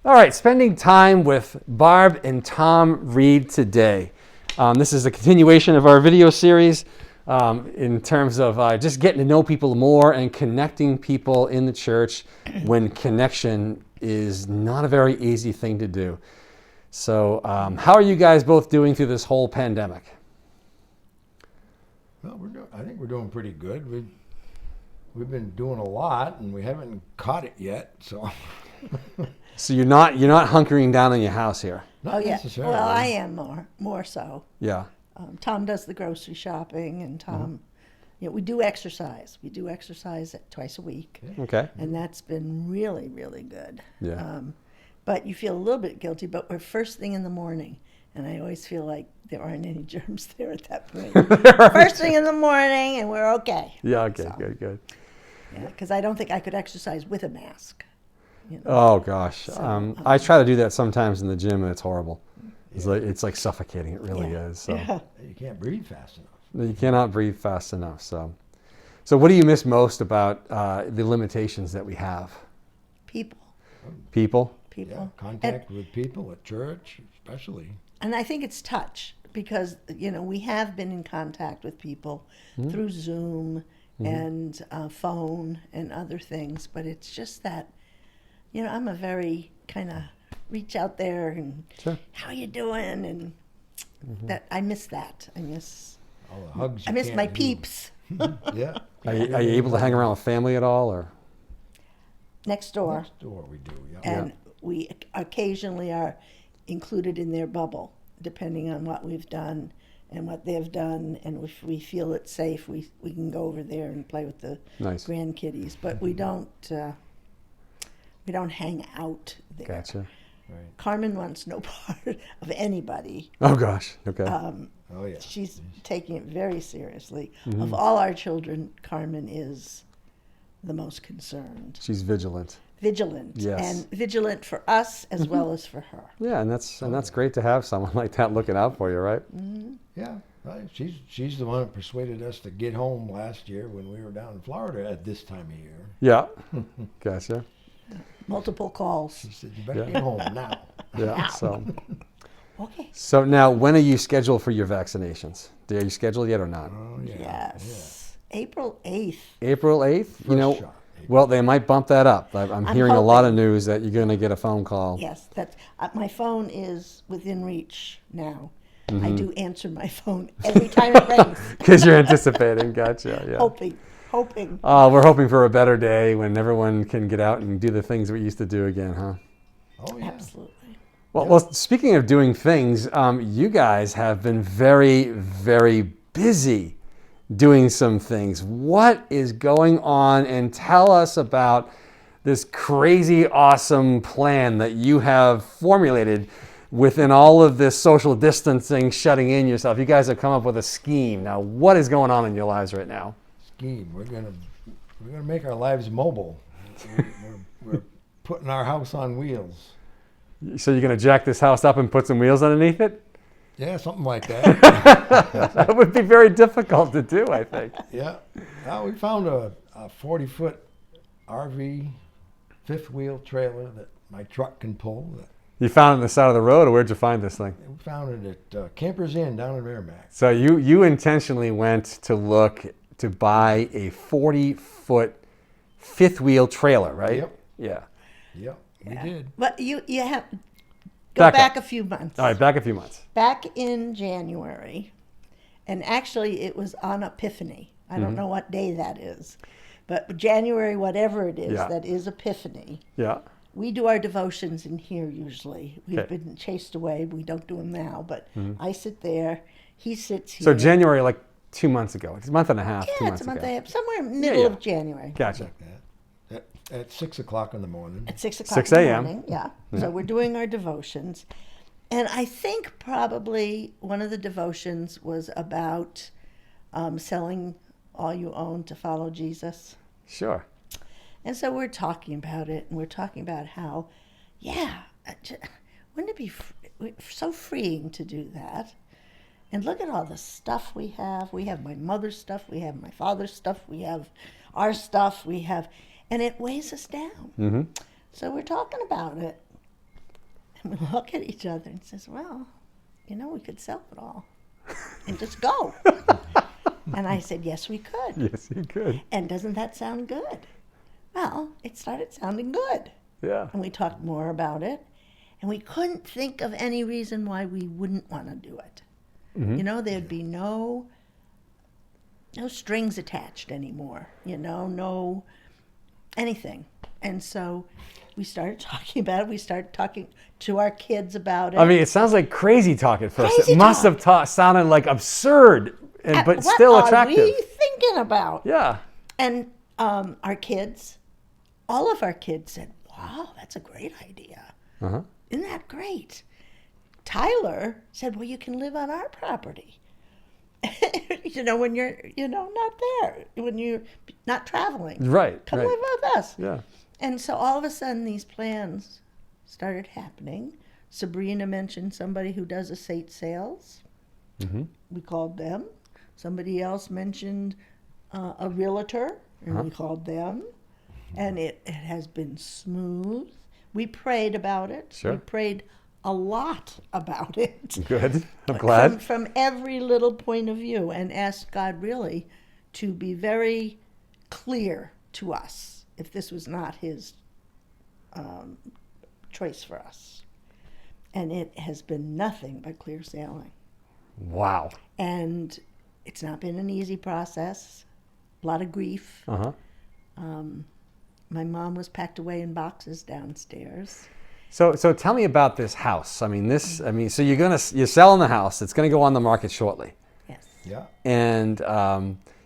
All right, spending time with Barb and Tom Reed today. This is a continuation of our video series in terms of just getting to know people more and connecting people in the church when connection is not a very easy thing to do. So how are you guys both doing through this whole pandemic? Well, I think we're doing pretty good. We've been doing a lot, and we haven't caught it yet. So, So you're not hunkering down in your house here. not necessarily. Well, I am more so. Yeah. Tom does the grocery shopping, and Tom, we do exercise. We do exercise twice a week, Okay. and that's been really, really good. Yeah. But you feel a little bit guilty, but we're first thing in the morning, and I always feel like there aren't any germs there at that point. First thing in the morning, and we're okay. Yeah. Okay. So, Good. Yeah, because I don't think I could exercise with a mask. Oh gosh, So, I try to do that sometimes in the gym, and it's horrible. It's like suffocating. It really is. So You can't breathe fast enough. you cannot breathe fast enough. So what do you miss most about the limitations that we have? People. Yeah, contact with people at church, especially. And I think it's touch because, we have been in contact with people through Zoom and phone and other things, but it's just that, I'm a very kind of reach out there and how you doing? And that I miss that. I miss All the hugs. I miss my peeps Yeah. Are you able to hang around with family at all, or? next door. Next door we do, yeah. And we occasionally are included in their bubble, depending on what we've done and what they've done. And if we feel it's safe, we can go over there and play with the grandkiddies. But we don't hang out there. Gotcha. Right. Carmen wants no part of anybody. Oh gosh. Okay. Oh yeah. She's taking it very seriously. Of all our children, Carmen is the most concerned. She's vigilant. Vigilant. Yes. And vigilant for us as well as for her. Yeah, and that's great to have someone like that looking out for you, right? Yeah. Right. She's the one that persuaded us to get home last year when we were down in Florida at this time of year. Yeah. Gotcha. Multiple calls. She said, "You better get home now." Yeah. So. Okay. So now, when are you scheduled for your vaccinations? Are you scheduled yet or not? Oh yeah. Yes. April 8th. April 8th? First shot. Well, they might bump that up. I'm hearing a lot of news that you're going to get a phone call. Yes, that's my phone is within reach now. I do answer my phone every time it rings. Because you're anticipating. Gotcha. Yeah. Hoping. We're hoping for a better day when everyone can get out and do the things we used to do again, huh? Oh yeah. Absolutely. Well, speaking of doing things, you guys have been very, very busy doing some things. What is going on? And tell us about this crazy, awesome plan that you have formulated within all of this social distancing, shutting in yourself. You guys have come up with a scheme. Now, what is going on in your lives right now? Scheme. We're gonna make our lives mobile. We're putting our house on wheels. So you're going to jack this house up and put some wheels underneath it? Yeah, something like that. That would be very difficult to do, I think. Yeah. We found a 40-foot RV fifth wheel trailer that my truck can pull. You found it on the side of the road, or where'd you find this thing? We found it at Campers Inn down in Merrimack. So you intentionally went to look to buy a 40-foot fifth wheel trailer, right? Yep. Yeah. Yep, we did. But you have go back a few months. All right, back a few months. Back in January, and actually it was on Epiphany. I don't know what day that is, but January, whatever it is, that is Epiphany. Yeah. We do our devotions in here usually. We've been chased away. We don't do them now, but I sit there. He sits here. So January, like 2 months ago. It's a month and a half, 2 Yeah, months it's a month ago. and a half, somewhere middle of January. Gotcha. At 6 o'clock in the morning. At 6 o'clock 6 in the a.m. morning, yeah. So we're doing our devotions. And I think probably one of the devotions was about selling all you own to follow Jesus. Sure. And so we're talking about it, and we're talking about how, wouldn't it be so freeing to do that? And look at all the stuff we have. We have my mother's stuff, we have my father's stuff, we have our stuff, and it weighs us down. So we're talking about it. And we look at each other and says, well, we could sell it all and just go. And I said, yes, we could. Yes, you could. And doesn't that sound good? Well, it started sounding good. Yeah. And we talked more about it. And we couldn't think of any reason why we wouldn't want to do it. Mm-hmm. There'd be no strings attached anymore, no anything. And so we started talking about it. We started talking to our kids about it. I mean, it sounds like crazy talk at first. Crazy It must talk. have sounded like absurd, but what still are attractive. we thinking about? Yeah. And our kids, all of our kids said, wow, that's a great idea. Uh-huh. Isn't that great? Tyler said, well, you can live on our property. When you're, not there, when you're not traveling. Right. Come right. live with us. Yeah. And so all of a sudden these plans started happening. Sabrina mentioned somebody who does estate sales. Mm-hmm. We called them. Somebody else mentioned a realtor, and we called them. And it has been smooth. We prayed about it. Sure. We prayed a lot about it. Good. I'm glad. From every little point of view, and asked God really to be very clear to us if this was not his choice for us. And it has been nothing but clear sailing. Wow. And it's not been an easy process. A lot of grief. Uh-huh. My mom was packed away in boxes downstairs. So tell me about this house. So you're selling the house. It's going to go on the market shortly. Yes. Yeah. And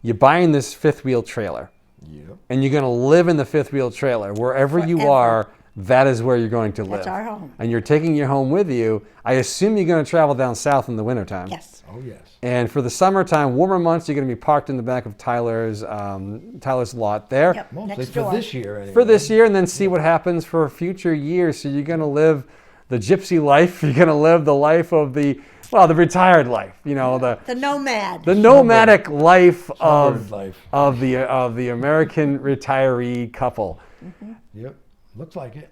you're buying this fifth wheel trailer. Yep. And you're going to live in the fifth wheel trailer. Wherever you Forever. are, that is where you're going to live. That's our home. And you're taking your home with you. I assume you're going to travel down south in the wintertime. Yes. Oh, yes. And for the summertime, warmer months, you're going to be parked in the back of Tyler's lot there. Yep. Mostly Next for door. this year, anyway. For this year, and then see what happens for future years. So you're going to live the gypsy life. You're going to live the life of the retired life. The nomad. the nomadic life Snowbird life. of the American retiree couple. Yep. Looks like it.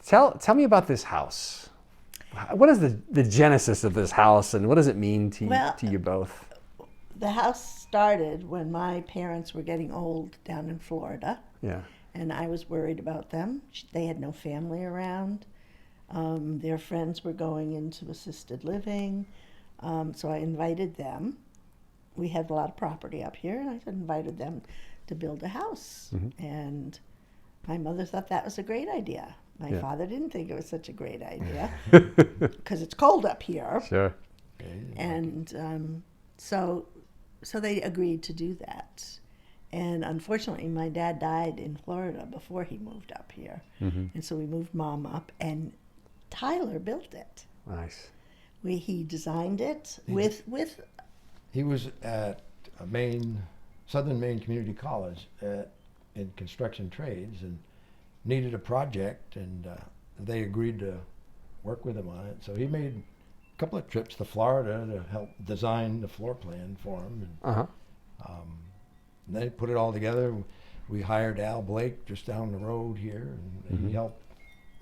Tell me about this house. What is the genesis of this house, and what does it mean to you both? The house started when my parents were getting old down in Florida. Yeah. And I was worried about them. They had no family around. Their friends were going into assisted living. So I invited them. We had a lot of property up here, and I invited them to build a house. Mm-hmm. And my mother thought that was a great idea. My father didn't think it was such a great idea because it's cold up here. Sure. And so they agreed to do that. And unfortunately, my dad died in Florida before he moved up here. Mm-hmm. And so we moved Mom up, and Tyler built it. Nice. He designed it with. He was at Southern Maine Community College in construction trades and needed a project, and they agreed to work with him on it. So he made a couple of trips to Florida to help design the floor plan for him. And, Uh-huh. and they put it all together. We hired Al Blake just down the road here, and he helped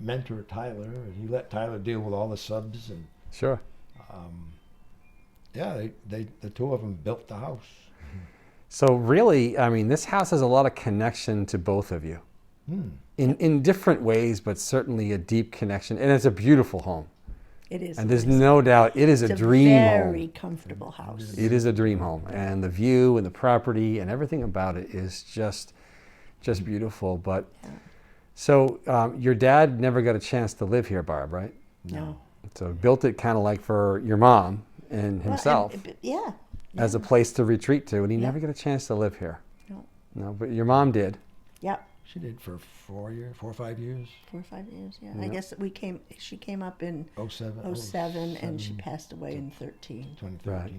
mentor Tyler, and he let Tyler deal with all the subs. And Sure. the two of them built the house. So really, this house has a lot of connection to both of you. In different ways, but certainly a deep connection. And it's a beautiful home. It is. And there's no doubt it is a dream home. Very comfortable house. It is a dream home. And the view and the property and everything about it is just beautiful. But so your dad never got a chance to live here, Barb, right? No. So built it kind of like for your mom and himself as a place to retreat to. And he never got a chance to live here. No, but your mom did. Yep. She did for 4 or 5 years. 4 or 5 years, yeah. I guess she came up in 07, and she passed away in 13. 2013. Right.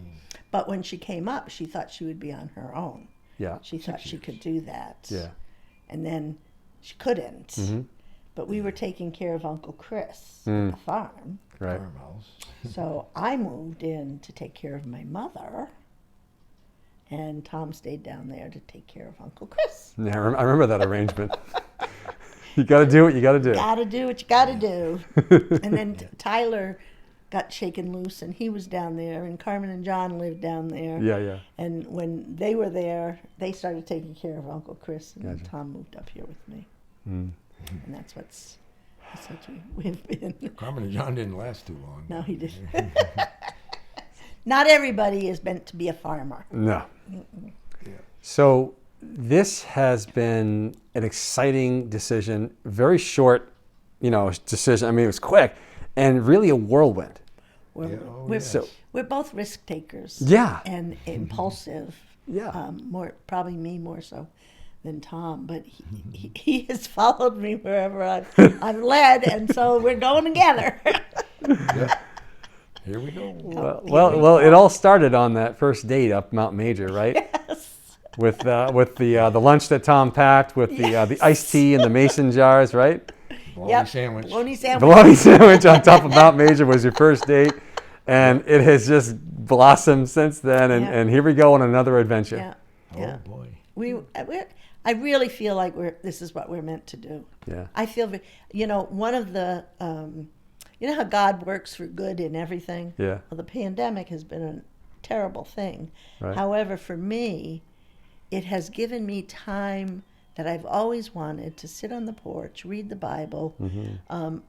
But when she came up, she thought she would be on her own. Yeah. She thought she could do that. Yeah. And then she couldn't. Mm-hmm. But we were taking care of Uncle Chris at the farm. Right. Farmhouse. So I moved in to take care of my mother. And Tom stayed down there to take care of Uncle Chris. Yeah, I remember that arrangement. You got to do what you got to do. Gotta do what you gotta do. And then Tyler got shaken loose, and he was down there, and Carmen and John lived down there. Yeah. And when they were there, they started taking care of Uncle Chris, and Gotcha. Tom moved up here with me. Mm. And that's what we've been. Carmen and John didn't last too long. No, he didn't. Not everybody is meant to be a farmer. No. Yeah. So this has been an exciting decision, very short, decision. I mean, it was quick and really a whirlwind. We're, Yeah, oh, we're, yes. So- we're both risk takers. Yeah. And impulsive. Yeah. Probably me more so than Tom, but he has followed me wherever I've led, and so we're going together. Yeah. Here we go. Well, it all started on that first date up Mount Major, right? Yes. With the lunch that Tom packed, with the iced tea in the mason jars, right? Bologna sandwich. Bologna sandwich. Bologna sandwich on top of Mount Major was your first date, and it has just blossomed since then. And, Yeah. and here we go on another adventure. Yeah. Oh Yeah. boy. I really feel like this is what we're meant to do. Yeah. I feel, one of the, how God works for good in everything? Yeah. Well, the pandemic has been a terrible thing. Right. However, for me, it has given me time that I've always wanted to sit on the porch, read the Bible,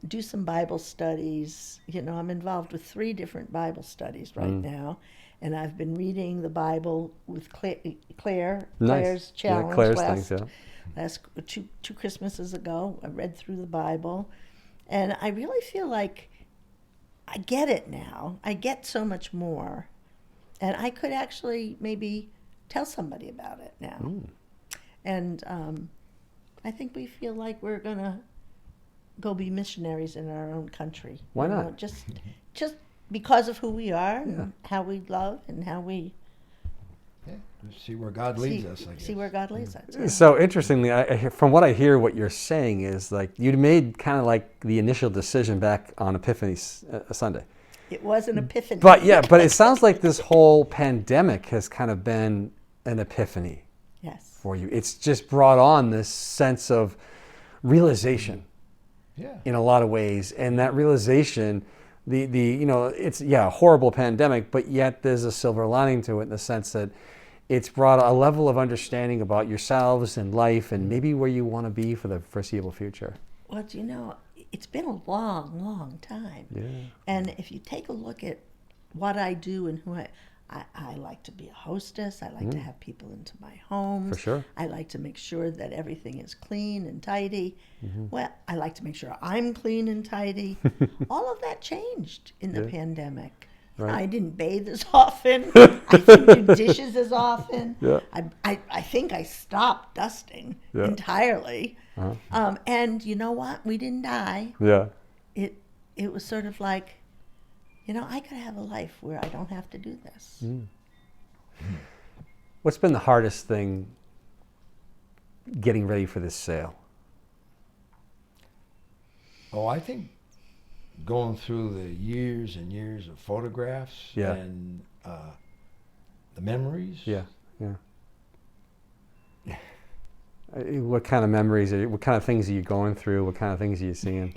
do some Bible studies. I'm involved with 3 different Bible studies right now. And I've been reading the Bible with Claire's Nice. challenge. Yeah, Claire's things, yeah. Last two Christmases ago, I read through the Bible, and I really feel like I get it now. I get so much more, and I could actually maybe tell somebody about it now. And I think we feel like we're gonna go be missionaries in our own country. Why not? Just because of who we are and how we love and how we Yeah. Just see where God leads us. I guess. see where God leads us. Yeah. So interestingly, from what I hear, what you're saying is like you'd made kind of like the initial decision back on Epiphany Sunday. It was an epiphany. But it sounds like this whole pandemic has kind of been an epiphany Yes. for you. It's just brought on this sense of realization Yeah. in a lot of ways, and that realization, it's a horrible pandemic, but yet there's a silver lining to it in the sense that it's brought a level of understanding about yourselves and life and maybe where you want to be for the foreseeable future. Well, it's been a long, long time. Yeah. And if you take a look at what I do and who I like to be a hostess. I like to have people into my homes. For sure. I like to make sure that everything is clean and tidy. Well, I like to make sure I'm clean and tidy. All of that changed in the pandemic. Right. I didn't bathe as often. I didn't do dishes as often. Yeah. I think I stopped dusting Yeah. entirely. Uh-huh. And you know what? We didn't die. Yeah. It was sort of like, I could have a life where I don't have to do this. What's been the hardest thing getting ready for this sale? Oh, I think going through the years and years of photographs Yeah. and the memories. Yeah. What kind of memories what kind of things are you going through? What kind of things are you seeing?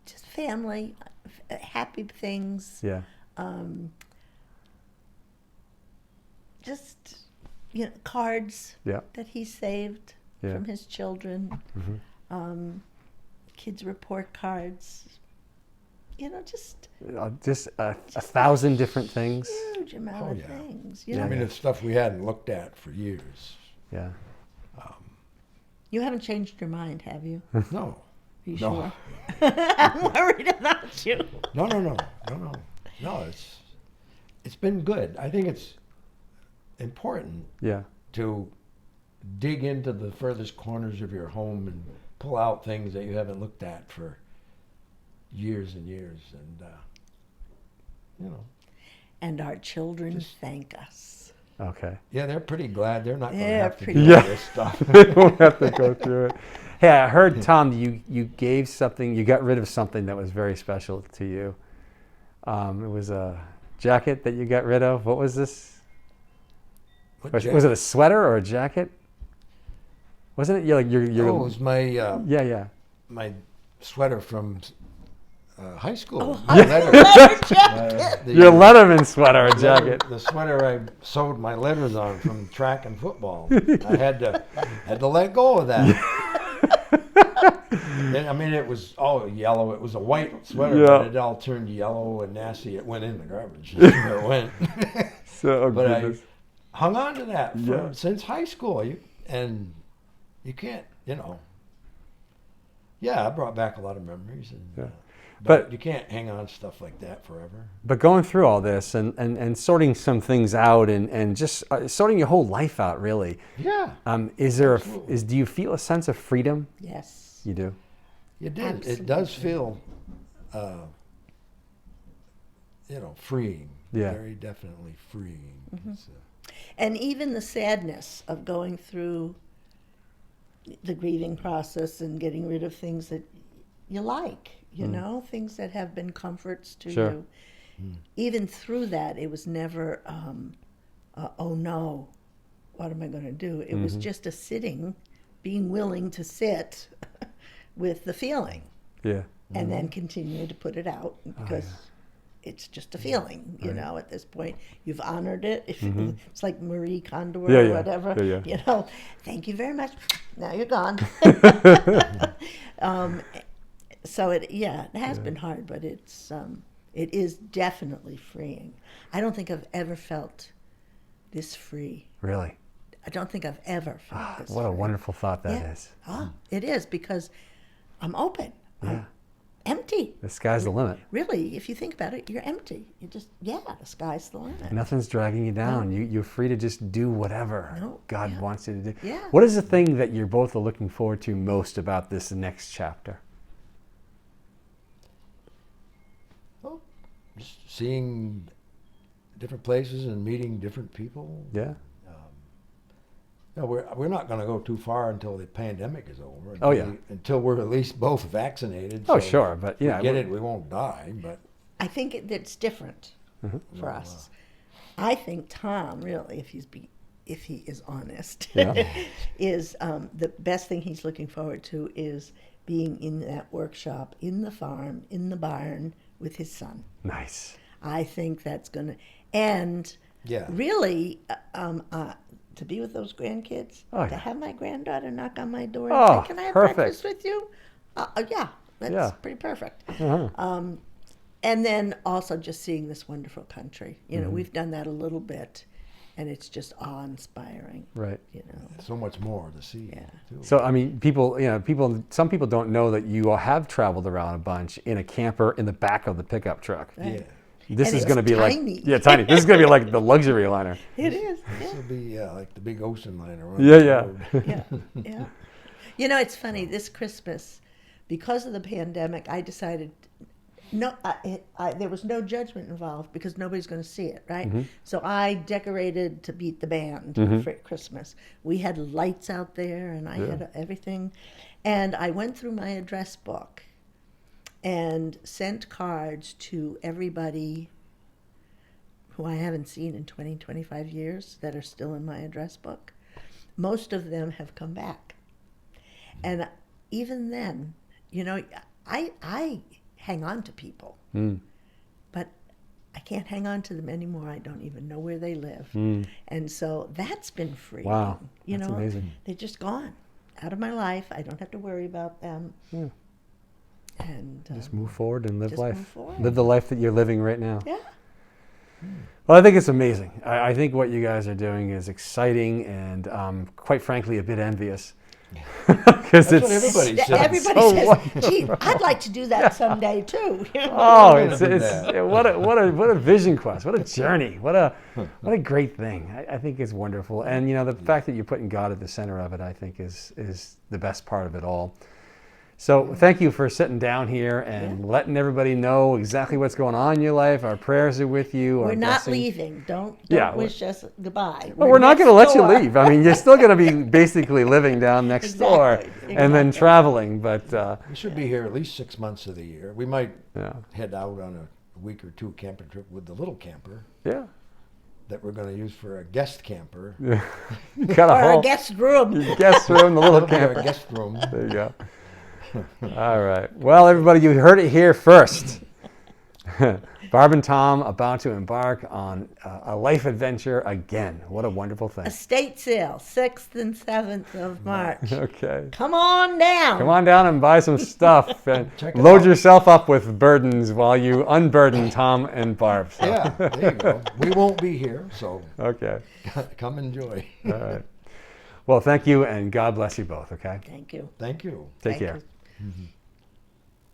Just family, happy things. Yeah. Just cards Yeah. that he saved Yeah. from his children. Kids' report cards. Just Just a thousand different things. huge amount Oh, of yeah. things. I mean, it's stuff we hadn't looked at for years. Yeah. You haven't changed your mind, have you? No. Are you No. sure? I'm worried about you. No. No, it's been good. I think it's important Yeah. to dig into the furthest corners of your home and pull out things that you haven't looked at for years and years, and And our children thank us. Okay. yeah, they're pretty glad they're not going to They're have to pretty do glad. all this stuff. They won't have to go through it. Hey, I heard, Tom, you gave something, you got rid of something that was very special to you. It was a jacket that you got rid of. What was this? What Was jacket? it a sweater or a jacket? Wasn't it your Oh, it was my yeah. my sweater from high school. Oh, My letter- letter jacket. Your Letterman sweater or jacket. The sweater I sewed my letters on from track and football. I had to let go of that. I mean, it was all yellow. It was a white sweater, Yeah. but it all turned yellow and nasty. It went in the garbage. That's where it went. So But goodness. I hung on to that Yeah. since high school. And you can't, Yeah, I brought back a lot of memories. And, Yeah. but But- you can't hang on to stuff like that forever. But going through all this and sorting some things out and just sorting your whole life out, really. Yeah, Is there Absolutely. do you feel a sense of freedom? Yes. You do. it did. It does feel, freeing. Yeah. Very definitely freeing. It's, And even the sadness of going through the grieving process and getting rid of things that you like, things that have been comforts to Sure. you. Even through that, it was never, oh no, what am I going to do? It was just a sitting, being willing to sit with the feeling Yeah. and then continue to put it out because it's just a feeling, Right. at this point. You've honored it. It's like Marie Kondo Yeah, or yeah. whatever. Yeah, Thank you very much. Now you're gone. So it has been hard, but it is definitely freeing. I don't think I've ever felt this free. Really. I don't think I've ever felt this What a free. wonderful thought that is. It is because I'm open. Yeah. I'm empty. The sky's the limit. Really, if you think about it, you're empty. You just, the sky's the limit. Nothing's dragging you down. You're free to just do whatever No, God yeah. wants you to do. Yeah. What is the thing that you're both looking forward to most about this next chapter? well, just seeing different places and meeting different people. Yeah. We're not going to go too far until the pandemic is over. Oh, yeah. Until we're at least both vaccinated. Oh, so sure, but if we yeah, get we're- it, we won't die. But I think it's different for us. I think Tom, really, if he is honest, Yeah. is the best thing he's looking forward to is being in that workshop, in the farm, in the barn with his son. Nice. I think that's going to, and yeah, really, to be with those grandkids, Oh, to yeah. have my granddaughter knock on my door Oh, and say, "Can I have perfect. breakfast with you?" Yeah, that's Yeah. pretty perfect. Uh-huh. And then also just seeing this wonderful country. Mm-hmm. We've done that a little bit, and it's just awe-inspiring. Right. so much more to see. Yeah. Too. So, I mean, some people don't know that you have traveled around a bunch in a camper in the back of the pickup truck. yeah, This And is it's going to be tiny. like, tiny. This is going to be like the luxury liner. It is. this will be like the big ocean liner. on Yeah, the yeah. road. Yeah, yeah. It's funny. This Christmas, because of the pandemic, I decided there was no judgment involved because nobody's going to see it, right? So I decorated to beat the band for Christmas. We had lights out there, and I had everything. And I went through my address book and sent cards to everybody who I haven't seen in 20, 25 years that are still in my address book. Most of them have come back. And even then, I hang on to people, but I can't hang on to them anymore. I don't even know where they live. And so that's been freeing. Wow, that's amazing. They're just gone out of my life. I don't have to worry about them. Yeah. And Just move forward and live just life. move forward. Live the life that you're living right now. yeah. Well, I think it's amazing. I think what you guys are doing is exciting and, quite frankly, a bit envious. Because That's what everybody says. Everybody so says, wonderful. "Gee, I'd like to do that someday too." Oh, We're it's gonna do that. what a vision quest, what a journey, what a great thing. I think it's wonderful, and the fact that you're putting God at the center of it, I think is the best part of it all. So thank you for sitting down here and letting everybody know exactly what's going on in your life. Our prayers are with you. We're our not blessings. leaving. Don't Yeah, wish us goodbye. Well, we're not next going to let you door. leave. I mean, you're still going to be basically living down next door Exactly, and then exactly. traveling. But We should be here at least 6 months of the year. We might yeah, head out on a week or two camping trip with the little camper. yeah. that we're going to use for a guest camper. You got a Or whole a guest room. guest room, the little It'll be our camper. guest room. There you go. All right. Well, everybody, you heard it here first. Barb and Tom about to embark on a life adventure again. What a wonderful thing. Estate sale, 6th and 7th of March. Okay. Come on down. Come on down and buy some stuff and Check it load out. yourself up with burdens while you unburden Tom and Barb. So, Yeah, there you go. We won't be here, so Okay. come enjoy. All right. Well, thank you and God bless you both, okay? Thank you. Thank you. Take Thank care. you.